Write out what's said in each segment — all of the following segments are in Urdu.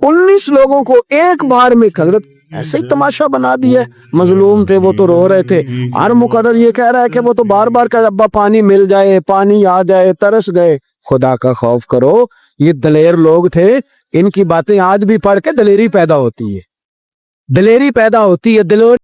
19 لوگوں کو ایک بار میں حضرت ایسے ہی تماشا بنا دیا. مظلوم تھے وہ تو رو رہے تھے. ہر مقرر یہ کہہ رہا ہے کہ وہ تو بار بار کہ ابا پانی مل جائے، پانی آ جائے، ترس گئے. خدا کا خوف کرو، یہ دلیر لوگ تھے. ان کی باتیں آج بھی پڑھ کے دلیری پیدا ہوتی ہے، دلیری پیدا ہوتی ہے. دلیر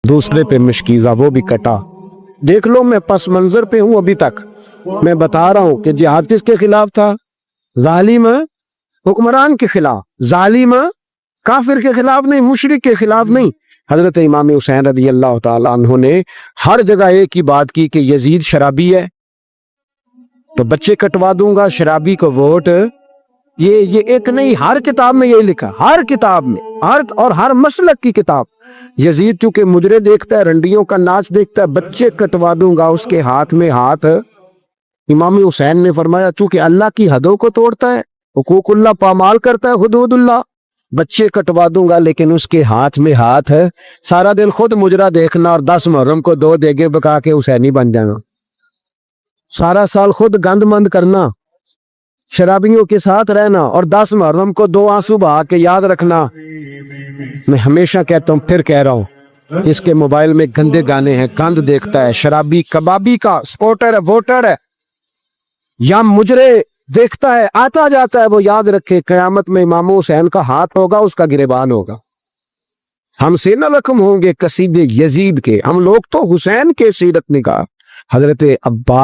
دوسرے پہ مشکیزہ، وہ بھی کٹا. دیکھ لو میں پس منظر پہ ہوں ابھی تک. میں بتا رہا ہوں کہ جہاد کس کے خلاف تھا؟ ظالم حکمران کے خلاف. ظالم کافر کے خلاف نہیں، مشرک کے خلاف نہیں. حضرت امام حسین رضی اللہ تعالیٰ عنہ نے ہر جگہ ایک ہی بات کی کہ یزید شرابی ہے تو بچے کٹوا دوں گا، شرابی کو ووٹ. یہ ایک نہیں، ہر کتاب میں یہی لکھا، ہر کتاب میں، اور ہر مسلک کی کتاب. یزید چونکہ مجرے دیکھتا ہے، رنڈیوں کا ناچ دیکھتا ہے، بچے کٹوا دوں گا اس کے ہاتھ میں ہاتھ. امام حسین نے فرمایا چونکہ اللہ کی حدوں کو توڑتا ہے، حقوق اللہ پامال کرتا ہے، حدود اللہ، بچے کٹوا دوں گا لیکن اس کے ہاتھ میں ہاتھ ہے. سارا دن خود مجرا دیکھنا اور 10 محرم کو 2 دیگیں پکا کے حسینی بن جانا. سارا سال خود گند مند کرنا، شرابیوں کے ساتھ رہنا، اور 10 محرم کو 2 آنسو بہا کے یاد رکھنا. میں ہمیشہ کہتا ہوں، پھر کہہ رہا ہوں، اس کے موبائل میں گندے گانے ہیں، گند دیکھتا ہے، شرابی کبابی کا سپورٹر ہے، ووٹر ہے، یا مجرے دیکھتا ہے، آتا جاتا ہے. وہ یاد رکھے قیامت میں امام حسین کا ہاتھ ہوگا، اس کا گریبان ہوگا. ہم سے نہ رقم ہوں گے قصیدے یزید کے، ہم لوگ تو حسین کے سیرت نگاہ. حضرت عباس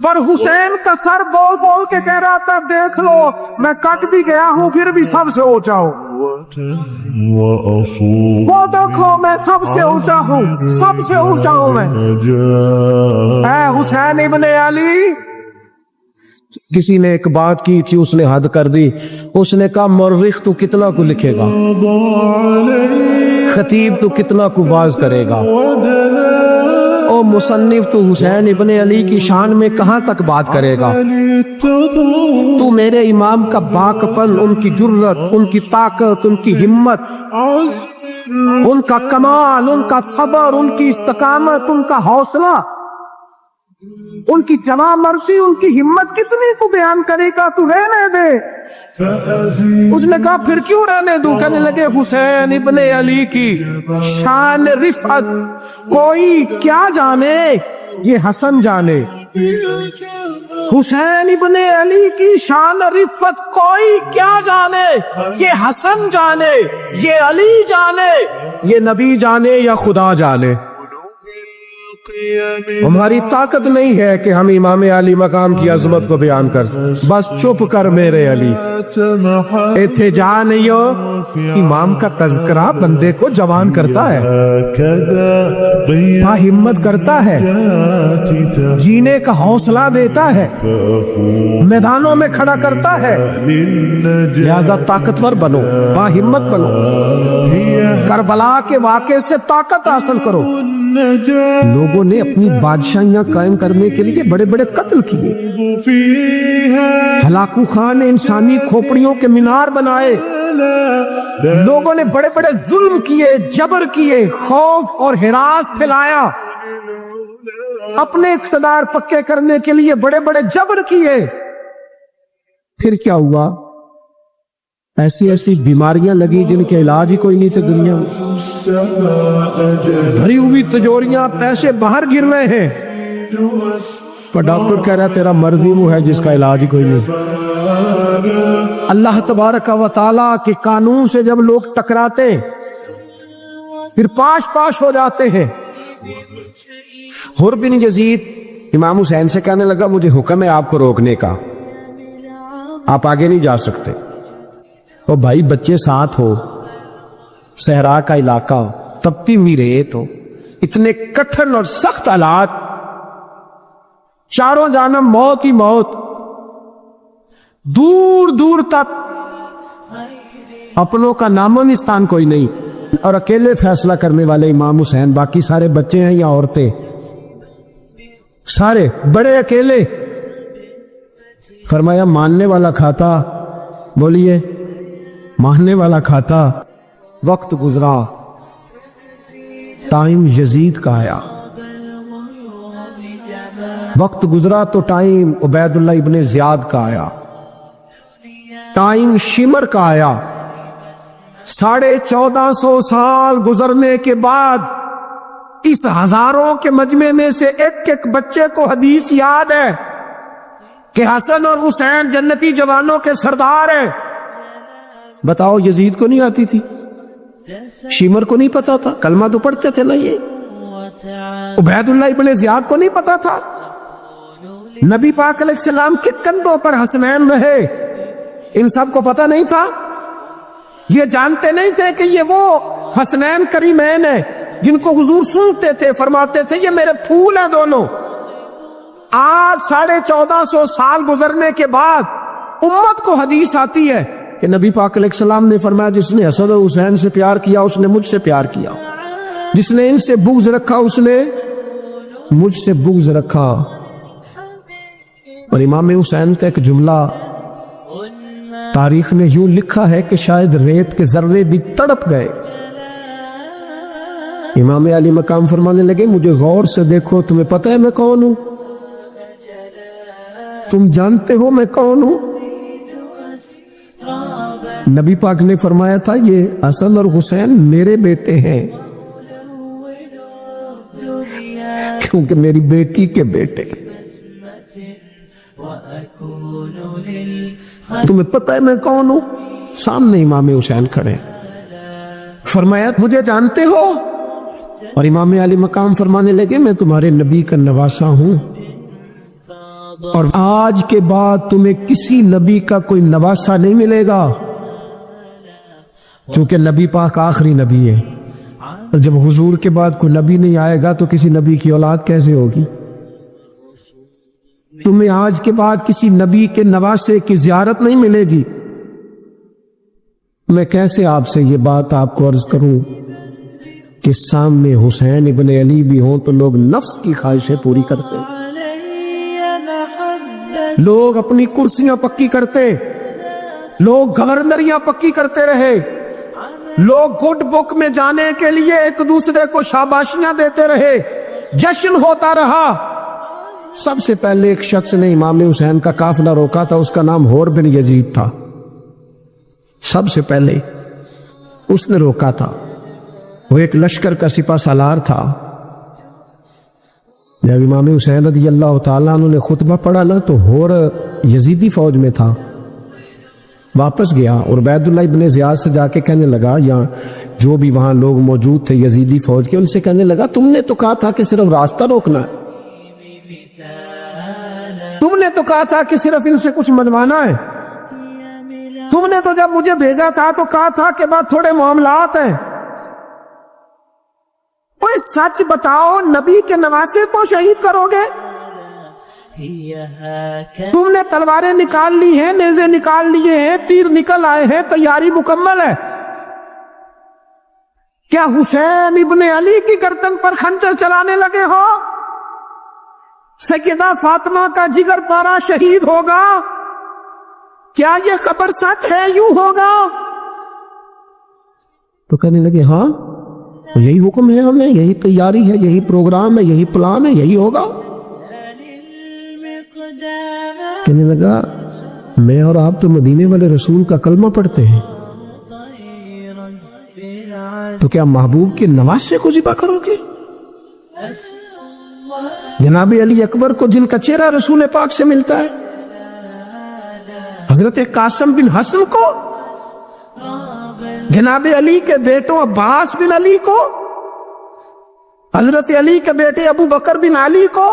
پر حسین کا سر بول بول کے کہہ رہا تھا دیکھ لو میں کٹ بھی گیا ہوں پھر بھی سب سے اونچا ہوں، وہ دیکھو میں سب سے اونچا ہوں، سب سے اونچا ہوں میں۔ اے حسین ابن علی، کسی نے ایک بات کی تھی، اس نے حد کر دی، اس نے کہا مورخ تو کتنا کو لکھے گا، خطیب تو کتنا کو واعظ کرے گا، او مصنف تو حسین ابن علی کی شان میں کہاں تک بات کرے گا؟ تو میرے امام کا باکپن، ان کی جرت، ان کی طاقت، ان کی ہمت، ان کا کمال، ان کا صبر، ان کی استقامت، ان کا حوصلہ، ان کی جواں مردی، ان کی ہمت کتنی کو بیان کرے گا؟ تو رہنے دے۔ اس نے کہا پھر کیوں رہنے دوں؟ کہنے لگے حسین ابن علی کی شان رفعت کوئی کیا جانے، یہ حسن جانے۔ حسین ابن علی کی شان رفعت کوئی کیا جانے، یہ حسن جانے، یہ علی جانے، یہ نبی جانے یا خدا جانے۔ ہماری طاقت نہیں ہے کہ ہم امام علی مقام کی عظمت کو بیان کر سکیں، بس چپ کر میرے علی، ایتھے جا نہیں ہو۔ امام کا تذکرہ بندے کو جوان کرتا ہے، ہمت کرتا ہے، جینے کا حوصلہ دیتا ہے، میدانوں میں کھڑا کرتا ہے۔ لہذا طاقتور بنو، با ہمت بنو، کربلا کے واقعے سے طاقت حاصل کرو۔ لوگوں نے اپنی بادشاہیاں قائم کرنے کے لیے بڑے بڑے قتل کیے، ہلاکو خان نے انسانی کھوپڑیوں کے مینار بنائے، لوگوں نے بڑے بڑے ظلم کیے، جبر کیے، خوف اور ہراس پھیلایا، اپنے اقتدار پکے کرنے کے لیے بڑے بڑے جبر کیے۔ پھر کیا ہوا؟ ایسی ایسی بیماریاں لگی جن کے علاج ہی کوئی نہیں تھے دنیا میں، بھری ہوئی تجوریاں، پیسے باہر گر رہے ہیں، پر ڈاکٹر کہہ رہا ہے تیرا مرض ہی وہ ہے جس کا علاج ہی کوئی نہیں۔ اللہ تبارک و تعالیٰ کے قانون سے جب لوگ ٹکراتے پھر پاش پاش ہو جاتے ہیں۔ حر بن یزید امام حسین سے کہنے لگا مجھے حکم ہے آپ کو روکنے کا، آپ آگے نہیں جا سکتے۔ اور بھائی بچے ساتھ ہو، صحرا کا علاقہ ہو، تپتی ہوئی ریت ہو، اتنے کٹھن اور سخت حالات، چاروں جانب موت ہی موت، دور دور تک اپنوں کا نام و نشان کوئی نہیں، اور اکیلے فیصلہ کرنے والے امام حسین، باقی سارے بچے ہیں یا عورتیں، سارے بڑے اکیلے۔ فرمایا ماننے والا کھاتا، بولیے ماننے والا کھاتا۔ وقت گزرا، ٹائم یزید کا آیا، وقت گزرا تو ٹائم عبید اللہ ابن زیاد کا آیا، ٹائم شمر کا آیا۔ 1450 سال گزرنے کے بعد اس ہزاروں کے مجمع میں سے ایک ایک بچے کو حدیث یاد ہے کہ حسن اور حسین جنتی جوانوں کے سردار ہیں۔ بتاؤ یزید کو نہیں آتی تھی؟ شیمر کو نہیں پتا تھا؟ کلمہ تو پڑھتے تھے نا یہ؟ عبید اللہ ابن زیاد کو نہیں پتا تھا؟ نبی پاک علیہ السلام کے کندھوں پر حسنین رہے، ان سب کو پتا نہیں تھا؟ یہ جانتے نہیں تھے کہ یہ وہ حسنین کریمین ہیں جن کو حضور سنتے تھے، فرماتے تھے یہ میرے پھول ہیں دونوں؟ آج 1450 سال گزرنے کے بعد امت کو حدیث آتی ہے کہ نبی پاک علیہ السلام نے فرمایا جس نے حسن اور حسین سے پیار کیا اس نے مجھ سے پیار کیا، جس نے ان سے بغض رکھا اس نے مجھ سے بغض رکھا۔ اور امام حسین کا ایک جملہ تاریخ میں یوں لکھا ہے کہ شاید ریت کے ذرے بھی تڑپ گئے۔ امام علی مقام فرمانے لگے مجھے غور سے دیکھو، تمہیں پتہ ہے میں کون ہوں؟ تم جانتے ہو میں کون ہوں؟ نبی پاک نے فرمایا تھا یہ حسن اور حسین میرے بیٹے ہیں، کیونکہ میری بیٹی کے بیٹے۔ تمہیں پتہ ہے میں کون ہوں؟ سامنے امام حسین کھڑے، فرمایا مجھے جانتے ہو؟ اور امام علی مقام فرمانے لگے میں تمہارے نبی کا نواسا ہوں، اور آج کے بعد تمہیں کسی نبی کا کوئی نواسا نہیں ملے گا، کیونکہ نبی پاک آخری نبی ہے، اور جب حضور کے بعد کوئی نبی نہیں آئے گا تو کسی نبی کی اولاد کیسے ہوگی؟ تمہیں آج کے بعد کسی نبی کے نواسے کی زیارت نہیں ملے گی۔ میں کیسے آپ سے یہ بات آپ کو عرض کروں کہ سامنے حسین ابن علی بھی ہوں تو لوگ نفس کی خواہشیں پوری کرتے، لوگ اپنی کرسیاں پکی کرتے، لوگ گورنریاں پکی کرتے رہے، لوگ گڈ بک میں جانے کے لیے ایک دوسرے کو شاباشیاں دیتے رہے، جشن ہوتا رہا۔ سب سے پہلے ایک شخص نے امام حسین کا قافلہ روکا تھا، اس کا نام حور بن یزید تھا۔ سب سے پہلے اس نے روکا تھا، وہ ایک لشکر کا سپہ سالار تھا۔ جب امام حسین رضی اللہ تعالیٰ عنہ نے خطبہ پڑھا نا تو حور یزیدی فوج میں تھا، واپس گیا اور عبید اللہ ابن زیاد سے جا کے کہنے لگا، یا جو بھی وہاں لوگ موجود تھے یزیدی فوج کے، ان سے کہنے لگا تم نے تو کہا تھا کہ صرف راستہ روکنا ہے، تم نے تو کہا تھا کہ صرف ان سے کچھ منوانا ہے، تم نے تو جب مجھے بھیجا تھا تو کہا تھا کہ بعد تھوڑے معاملات ہیں۔ کوئی سچ بتاؤ، نبی کے نواسے کو شہید کرو گے؟ تم نے تلواریں نکال لی ہیں، نیزے نکال لیے ہیں، تیر نکل آئے ہیں، تیاری مکمل ہے۔ کیا حسین ابن علی کی گردن پر خنجر چلانے لگے ہو؟ سیدہ فاطمہ کا جگر پارا شہید ہوگا، کیا یہ خبر سچ ہے؟ یوں ہوگا؟ تو کہنے لگے ہاں یہی حکم ہے ہمیں، یہی تیاری ہے، یہی پروگرام ہے، یہی پلان ہے، یہی ہوگا۔ کہنے لگا میں اور آپ تو مدینے والے رسول کا کلمہ پڑھتے ہیں، تو کیا محبوب کے نواسے کو ذبح کرو گے؟ جناب علی اکبر کو جن کا چہرہ رسول پاک سے ملتا ہے، حضرت قاسم بن حسن کو، جناب علی کے بیٹوں عباس بن علی کو، حضرت علی کے بیٹے ابو بکر بن علی کو،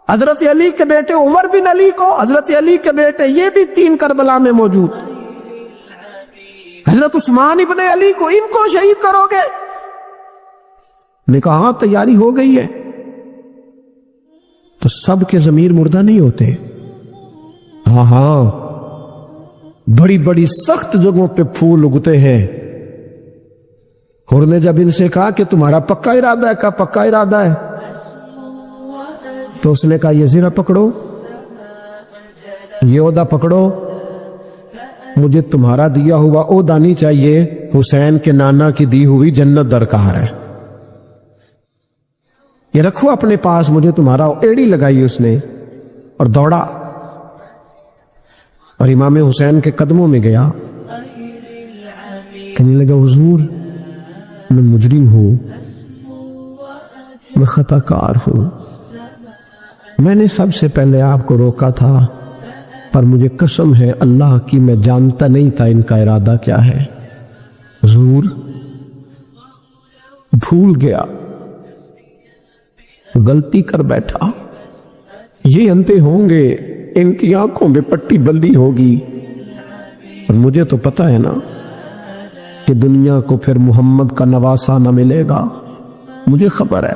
حضرت علی کے بیٹے عمر بن علی کو، حضرت علی کے بیٹے یہ بھی 3 کربلا میں موجود، حضرت عثمان ابن علی کو، ان کو شہید کرو گے؟ نے کہا ہاں تیاری ہو گئی ہے۔ تو سب کے ضمیر مردہ نہیں ہوتے، ہاں ہاں بڑی بڑی سخت جگہوں پہ پھول اگتے ہیں۔ اور نے جب ان سے کہا کہ تمہارا پکا ارادہ ہے، کہا پکا ارادہ ہے، تو اس نے کہا یہ زرہ پکڑو، یہ عہدہ پکڑو، مجھے تمہارا دیا ہوا عہدہ نہیں چاہیے، حسین کے نانا کی دی ہوئی جنت درکار ہے، یہ رکھو اپنے پاس، مجھے تمہارا۔ ایڑی لگائی اس نے اور دوڑا اور امام حسین کے قدموں میں گیا، کہنے لگا حضور میں مجرم ہوں، میں خطا کار ہوں، میں نے سب سے پہلے آپ کو روکا تھا، پر مجھے قسم ہے اللہ کی میں جانتا نہیں تھا ان کا ارادہ کیا ہے، حضور بھول گیا، غلطی کر بیٹھا، یہ انتے ہوں گے، ان کی آنکھوں میں پٹی بندی ہوگی، اور مجھے تو پتہ ہے نا کہ دنیا کو پھر محمد کا نواسا نہ ملے گا، مجھے خبر ہے،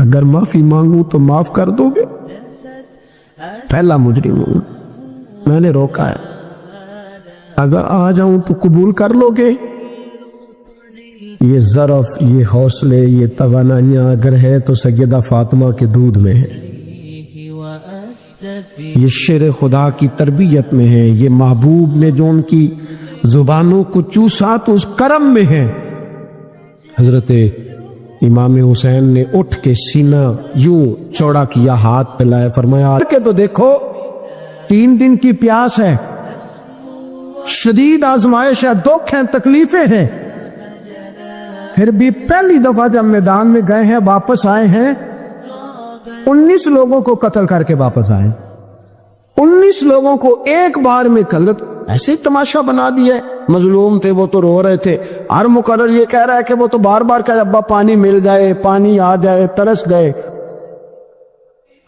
اگر معافی مانگوں تو معاف کر دو گے؟ پہلا مجرم ہوں، میں نے روکا ہے، اگر آ جاؤں تو قبول کر لو گے؟ یہ ظرف، یہ حوصلے، یہ توانائیاں اگر ہے تو سیدہ فاطمہ کے دودھ میں ہے، یہ شیر خدا کی تربیت میں ہے، یہ محبوب نے جو ان کی زبانوں کو چوسا تو اس کرم میں ہے۔ حضرت امام حسین نے اٹھ کے سینہ یوں چوڑا کیا، ہاتھ پھیلائے، فرمایا کہ تو دیکھو 3 دن کی پیاس ہے، شدید آزمائش ہے، دکھ ہیں، تکلیفیں ہیں، پھر بھی پہلی دفعہ جب میدان میں گئے ہیں، واپس آئے ہیں، 19 لوگوں کو قتل کر کے واپس آئے، 19 لوگوں کو ایک بار میں قتل، ایسے ہی تماشا بنا دیا۔ مظلوم تھے وہ تو رو رہے تھے، ہر مقرر یہ کہہ رہا ہے کہ وہ تو بار بار کہہ ابا پانی مل جائے، پانی آ جائے، ترس گئے۔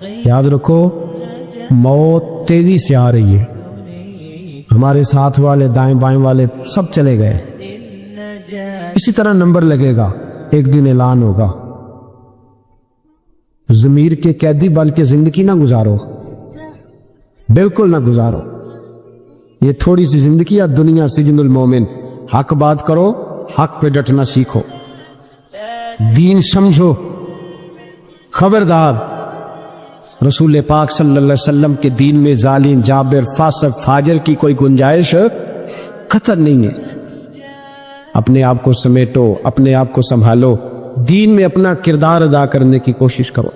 یاد رکھو موت تیزی سے آ رہی ہے، ہمارے ساتھ والے دائیں بائیں والے سب چلے گئے، اسی طرح نمبر لگے گا، ایک دن اعلان ہوگا۔ ضمیر کے قیدی بن کے زندگی نہ گزارو، بالکل نہ گزارو۔ یہ تھوڑی سی زندگی ہے دنیا سجن المومن، حق بات کرو، حق پہ ڈٹنا سیکھو، دین سمجھو۔ خبردار، رسول پاک صلی اللہ علیہ وسلم کے دین میں ظالم، جابر، فاسق، فاجر کی کوئی گنجائش قطعاً نہیں ہے۔ اپنے آپ کو سمیٹو، اپنے آپ کو سنبھالو، دین میں اپنا کردار ادا کرنے کی کوشش کرو۔